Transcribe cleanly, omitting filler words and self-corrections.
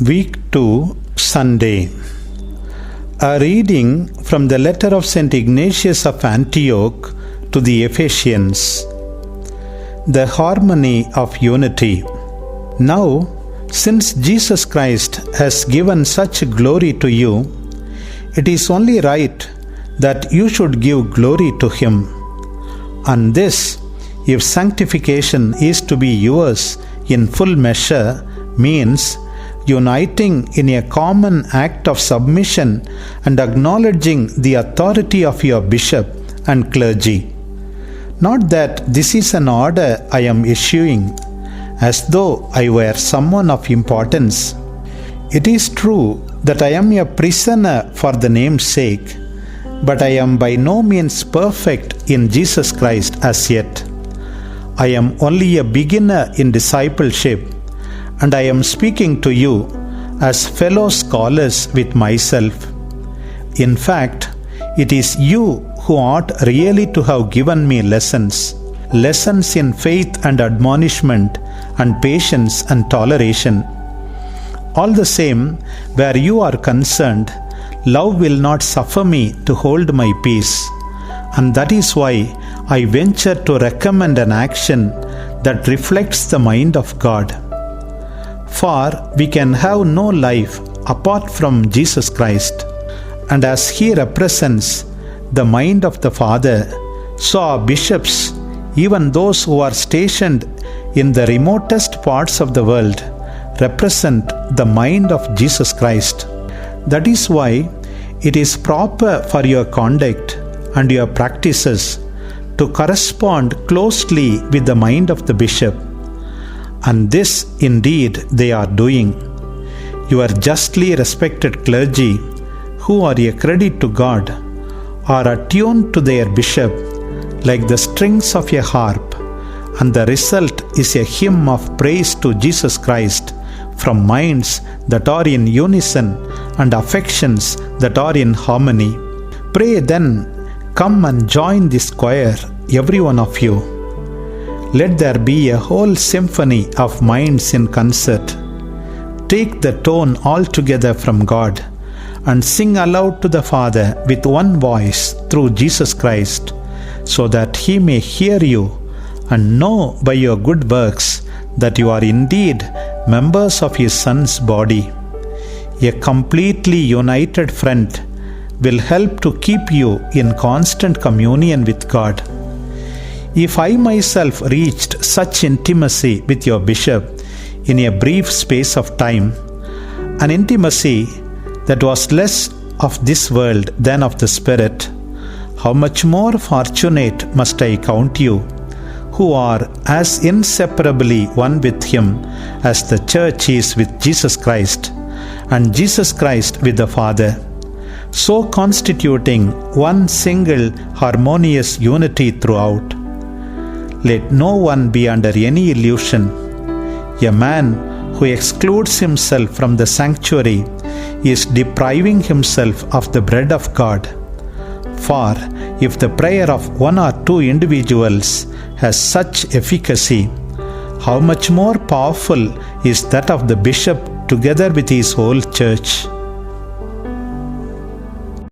Week 2, Sunday. A reading from the letter of St. Ignatius of Antioch to the Ephesians. The harmony of unity. Now, since Jesus Christ has given such glory to you, it is only right that you should give glory to Him. And this, if sanctification is to be yours in full measure, means uniting in a common act of submission and acknowledging the authority of your bishop and clergy. Not that this is an order I am issuing, as though I were someone of importance. It is true that I am a prisoner for the name's sake, but I am by no means perfect in Jesus Christ as yet. I am only a beginner in discipleship, and I am speaking to you as fellow scholars with myself. In fact, it is you who ought really to have given me lessons in faith and admonishment and patience and toleration. All the same, where you are concerned, love will not suffer me to hold my peace, and that is why I venture to recommend an action that reflects the mind of God. For we can have no life apart from Jesus Christ, and as He represents the mind of the Father, so our bishops, even those who are stationed in the remotest parts of the world, represent the mind of Jesus Christ. That is why it is proper for your conduct and your practices to correspond closely with the mind of the bishop. And this indeed they are doing. Your justly respected clergy, who are a credit to God, are attuned to their bishop like the strings of a harp, and the result is a hymn of praise to Jesus Christ from minds that are in unison and affections that are in harmony. Pray then, come and join this choir, every one of you. Let there be a whole symphony of minds in concert. Take the tone altogether from God and sing aloud to the Father with one voice through Jesus Christ, so that He may hear you and know by your good works that you are indeed members of His Son's body. A completely united front will help to keep you in constant communion with God. If I myself reached such intimacy with your bishop in a brief space of time, an intimacy that was less of this world than of the Spirit, how much more fortunate must I count you, who are as inseparably one with Him as the Church is with Jesus Christ, and Jesus Christ with the Father, so constituting one single harmonious unity throughout. Let no one be under any illusion. A man who excludes himself from the sanctuary is depriving himself of the bread of God. For if the prayer of one or two individuals has such efficacy, how much more powerful is that of the bishop together with his whole church?